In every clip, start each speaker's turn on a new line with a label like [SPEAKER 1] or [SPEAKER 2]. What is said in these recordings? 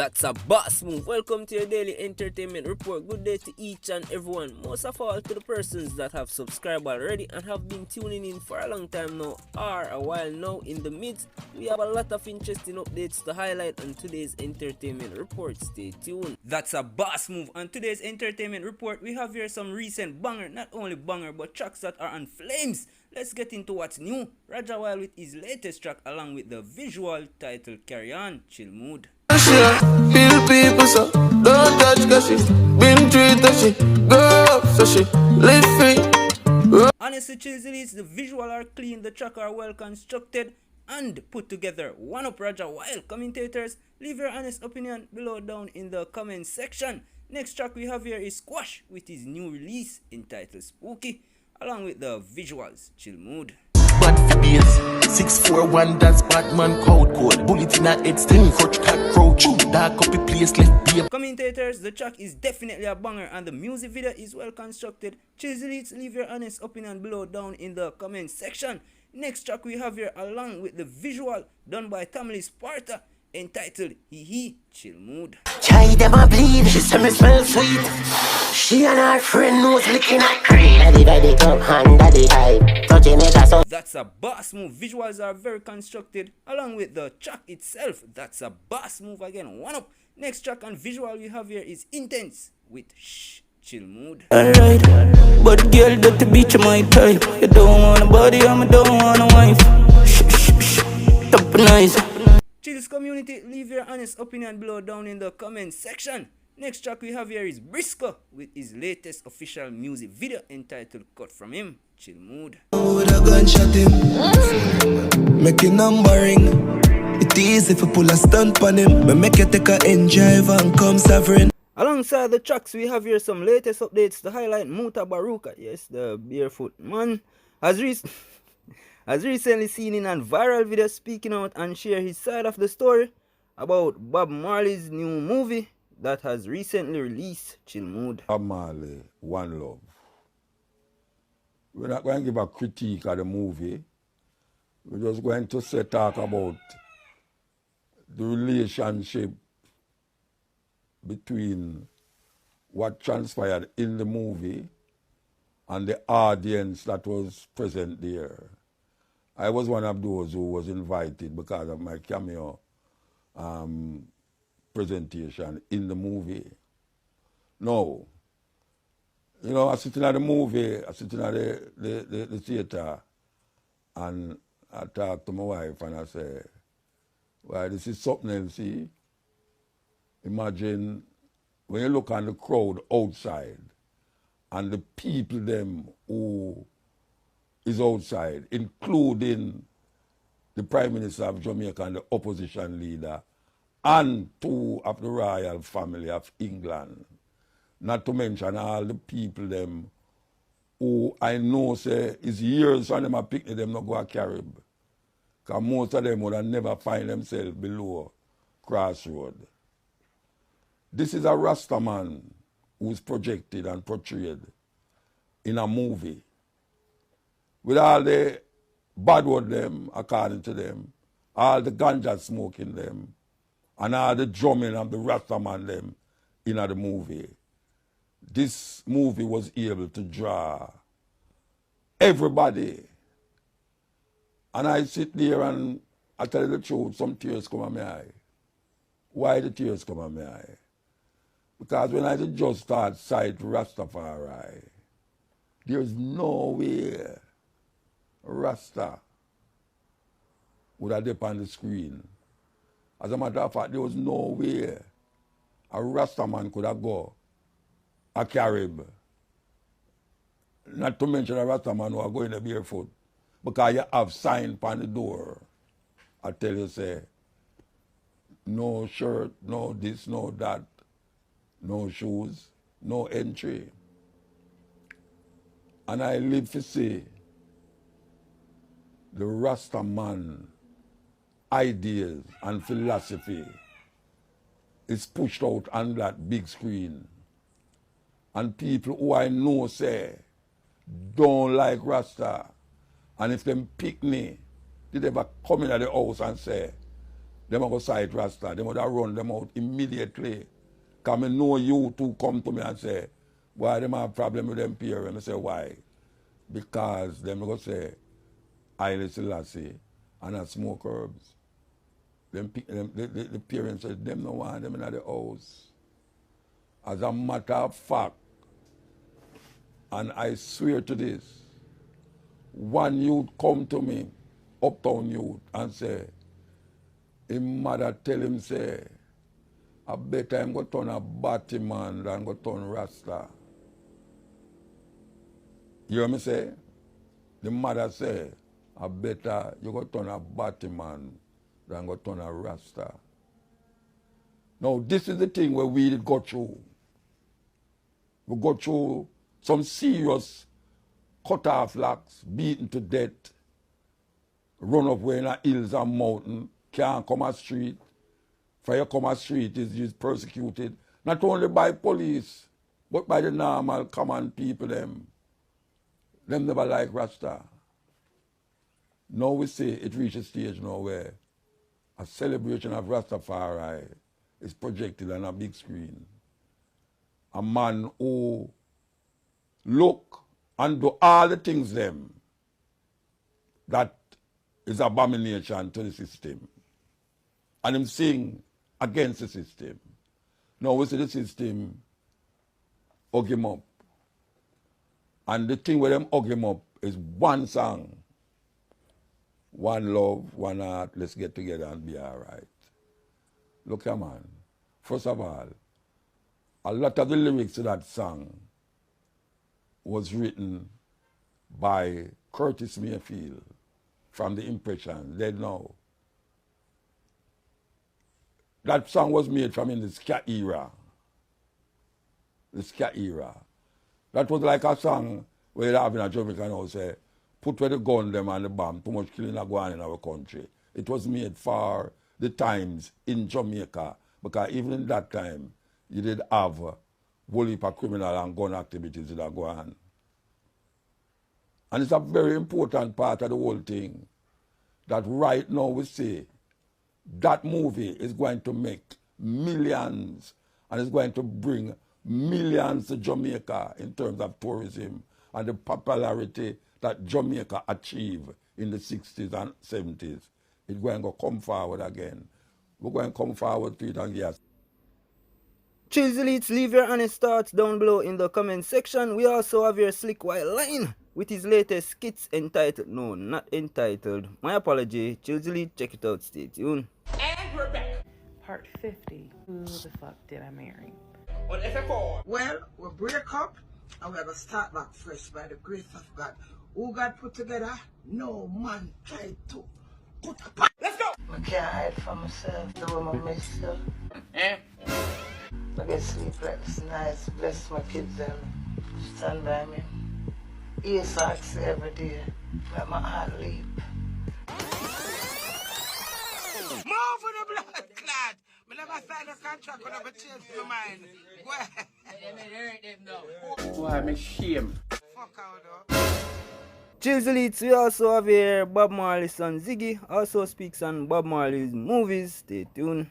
[SPEAKER 1] That's a boss move. Welcome to your daily entertainment report. Good day to each and everyone. Most of all to the persons that have subscribed already and have been tuning in for a long time now or a while now. In the midst, we have a lot of interesting updates to highlight on today's entertainment report. Stay tuned. That's a boss move. On today's entertainment report, we have here some recent banger, not only banger but tracks that are on flames. Let's get into what's new. Raja Wild with his latest track along with the visual title Carry On, Chill Mood.
[SPEAKER 2] Feel people so don't touch cause she been treated, she go up so she live free.
[SPEAKER 1] Honestly, Chills, the visual are clean, the track are well constructed and put together. One up Raja Wild. Commentators, leave your honest opinion below down in the comment section. Next track we have here is Squash with his new release entitled Spooky, along with the visuals Chill Mood.
[SPEAKER 2] Bad for days 641, that's Batman code. Bullet in a head, sting, crutch, cockroach. Dark up the place, left be.
[SPEAKER 1] Commentators, the track is definitely a banger and the music video is well constructed. Chills, leave your honest opinion below down in the comment section. Next track we have here along with the visual done by Tamale Sparta entitled Hee Hee, Chill Mood.
[SPEAKER 3] Chai them a bleed, she say me smell sweet. She and her friend knows licking at green. Daddy daddy come hand daddy hype. Touching it as so.
[SPEAKER 1] That's a boss move. Visuals are very constructed along with the track itself. That's a boss move again. One up. Next track and visual we have here is Intense with Shh, Chill Mood.
[SPEAKER 4] Alright, but girl that the beach my type. You don't want a body, I don't want a wife. Shh, shh, shh, top nice.
[SPEAKER 1] Chills community, leave your honest opinion below down in the comment section. Next track we have here is Briscoe with his latest official music video entitled Cut From Him, Chill Mood.
[SPEAKER 5] With a gunshot him, make it numbering. It easy if pull a stunt on him, but make you take a drive and come sovereign.
[SPEAKER 1] Alongside the tracks we have here some latest updates to highlight. Muta Baruka, yes, the barefoot man, has recently seen in a viral video speaking out and share his side of the story about Bob Marley's new movie that has recently released, Chill Mood.
[SPEAKER 6] Bob Marley, One Love. We're not going to give a critique of the movie. We're just going to talk about the relationship between what transpired in the movie and the audience that was present there. I was one of those who was invited because of my cameo presentation in the movie. No. You know, I sitting at the movie, I sitting at the theater, and I talk to my wife and I say, well, this is something else, see? Imagine when you look on the crowd outside and the people them who is outside, including the Prime Minister of Jamaica and the opposition leader, and two of the royal family of England. Not to mention all the people them who I know say is years from them a picnic them not go to Carib. Because most of them would have never find themselves below Crossroad. This is a Rasta man who's projected and portrayed in a movie. With all the bad word them, according to them, all the ganja smoking them, and all the drumming of the Rasta man them in the movie. This movie was able to draw everybody. And I sit there and I tell you the truth, some tears come on my eye. Why the tears come on my eye? Because when I just start sight Rastafari, there's no way Rasta would have dip on the screen. As a matter of fact, there was no way a Rasta man could have go a Carib. Not to mention a Rasta man who are going to barefoot. Because you have sign on the door. I tell you, say, no shirt, no this, no that, no shoes, no entry. And I live to see the Rasta man ideas and philosophy is pushed out on that big screen. And people who I know say don't like Rasta. And if them pick me, did ever come in at the house and say, them are going to sight Rasta. Them would have run them out immediately. Because I know you two come to me and say, why them have problem with them parents? I say, why? Because them going to say, Haile Selassie and I smoke herbs. The parents said, them don't want them in the house. As a matter of fact, and I swear to this, one youth come to me, uptown youth, and say, his mother tell him, say, I bet I'm going to turn a batty man than go turn Rasta. You hear me say? The mother say, I better you go turn a batty man than go turn a Rasta. Now, this is the thing where we go through. We go through some serious cut off locks, beaten to death, run up where in the hills and mountain, can't come a street. For you come a street is persecuted, not only by police, but by the normal common people them. Them never like Rasta. Now we say it reaches a stage now where a celebration of Rastafari is projected on a big screen. A man who look and do all the things them that is abomination to the system. And him sing against the system. Now we see the system hug him up. And the thing with them hug him up is one song. One love, one heart, let's get together and be all right. Look here, man. First of all, a lot of the lyrics to that song was written by Curtis Mayfield from The Impressions, dead now. That song was made from in the ska era. The ska era. That was like a song where you have in a Jamaican house say, put where the gun them and the bomb, too much killing are going on in our country. It was made for the times in Jamaica, because even in that time, you did have a whole heap of criminal and gun activities that are going on. And it's a very important part of the whole thing, that right now we say that movie is going to make millions and it's going to bring millions to Jamaica in terms of tourism and the popularity that Jamaica achieved in the 60s and 70s. It's going to come forward again. We're going to come forward to it and yes.
[SPEAKER 1] Chills Elites, leave your honest thoughts down below in the comment section. We also have your slick Whiteline with his latest skits entitled, no, not entitled, my apology, Chills Elite, check it out, stay tuned.
[SPEAKER 7] And we're back.
[SPEAKER 8] Part 50. Who the fuck did I marry?
[SPEAKER 7] On FF4.
[SPEAKER 9] Well, we break up and we're going to start back fresh by the grace of God. Who God put together, no man tried to put apart.
[SPEAKER 7] Let's go.
[SPEAKER 9] I can't hide from myself, the way I miss you. I get sleepless nights, bless my kids and stand by me. Ear socks every day, let my heart leap. More for the blood clot. I never signed a contract when I change my mind.
[SPEAKER 7] Why, I'm ashamed.
[SPEAKER 9] Fuck out though.
[SPEAKER 1] Chills Elites, we also have here Bob Marley's son Ziggy, also speaks on Bob Marley's movies. Stay tuned.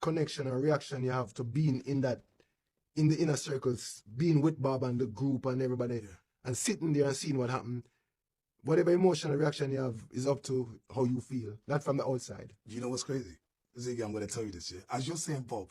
[SPEAKER 5] Connection and reaction you have to being in the inner circles, being with Bob and the group and everybody, and sitting there and seeing what happened. Whatever emotional reaction you have is up to how you feel, not from the outside.
[SPEAKER 10] You know what's crazy? Ziggy, I'm going to tell you this, yeah? As you're saying Bob,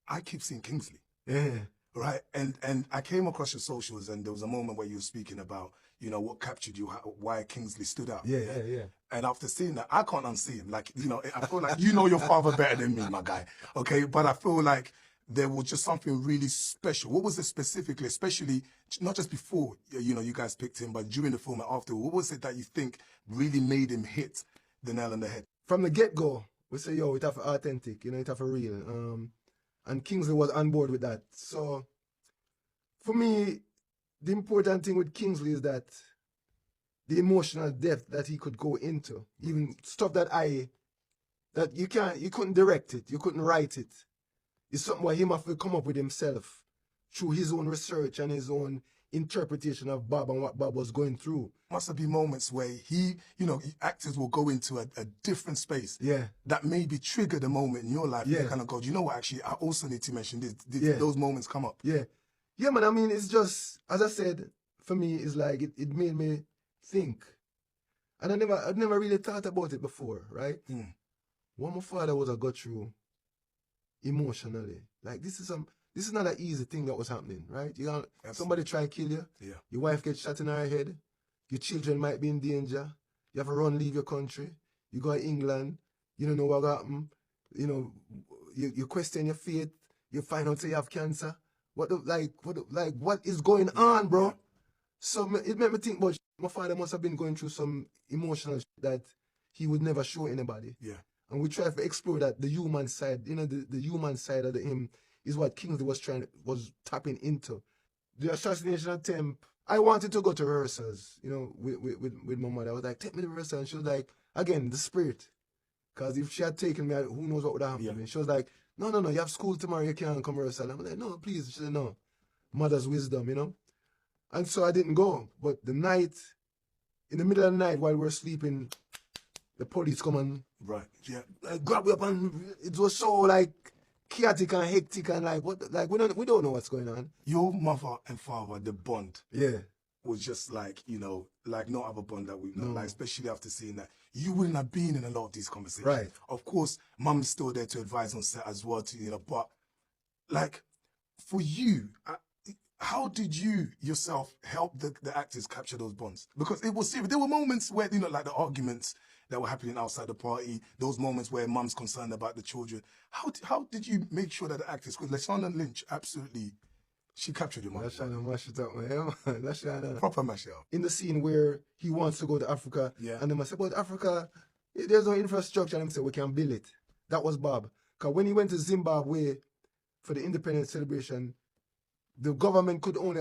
[SPEAKER 10] I keep seeing Kingsley.
[SPEAKER 5] Yeah.
[SPEAKER 10] Right? And I came across your socials and there was a moment where you were speaking about, you know, what captured you, why Kingsley stood out.
[SPEAKER 5] Yeah.
[SPEAKER 10] And after seeing that, I can't unsee him. Like, you know, I feel like you know your father better than me, my guy. Okay? But I feel like there was just something really special. What was it specifically, especially not just before, you know, you guys picked him, but during the film and after? What was it that you think really made him hit the nail on the head?
[SPEAKER 5] From the get-go, we say, yo, it have authentic, you know, it have real. And Kingsley was on board with that. So, for me, the important thing with Kingsley is that the emotional depth that he could go into, even stuff that you couldn't direct it, you couldn't write it. It's something where he have to come up with himself through his own research and his own interpretation of Bob and what Bob was going through.
[SPEAKER 10] Must have been moments where actors will go into a different space.
[SPEAKER 5] Yeah.
[SPEAKER 10] That maybe triggered a moment in your life.
[SPEAKER 5] Yeah.
[SPEAKER 10] You kind of go, you know what, actually, I also need to mention this.
[SPEAKER 5] Yeah.
[SPEAKER 10] Those moments come up.
[SPEAKER 5] Yeah. Yeah, man, I mean, it's just, as I said, for me, it's like, it made me think. And I'd never really thought about it before, right? What my father was I got through emotionally. Like, this is not an easy thing that was happening, right? Somebody try to kill you.
[SPEAKER 10] Yeah.
[SPEAKER 5] Your wife gets shot in her head. Your children might be in danger. You have to run, leave your country. You go to England. You don't know what happened. You know, you question your faith. You find out say you have cancer. What is going on, bro? So it made me think about my father must have been going through some emotional shit that he would never show anybody.
[SPEAKER 10] Yeah.
[SPEAKER 5] And we try to explore that, the human side, the human side of him is what Kingsley was tapping into. The assassination attempt, I wanted to go to rehearsals, with my mother. I was like, take me to rehearsal. And she was like, again, the spirit. Because if she had taken me, who knows what would have happened to me. She was like, no, you have school tomorrow, you can't come rehearsal. I'm like, no, please. She said, no. Mother's wisdom, And so I didn't go. But in the middle of the night while we were sleeping, the police come and grab me up, and it was so like chaotic and hectic and we don't know what's going on.
[SPEAKER 10] Your mother and father, the bond, was just like no other bond that we've known. Like, especially after seeing that, you wouldn't have been in a lot of these conversations.
[SPEAKER 5] Right.
[SPEAKER 10] Of course, mum's still there to advise on set as well, but like for you. How did you yourself help the actors capture those bonds? Because it was serious. There were moments where, like the arguments that were happening outside the party, those moments where mum's concerned about the children. How did you make sure that the actors, because Lashana Lynch, absolutely, she captured your mind.
[SPEAKER 5] Lashana mash it up, man. Lashana.
[SPEAKER 10] Proper mash it up.
[SPEAKER 5] In the scene where he wants to go to Africa, and they must say, but Africa, there's no infrastructure, and they say, we can build it. That was Bob. Because when he went to Zimbabwe for the independence celebration, the government could only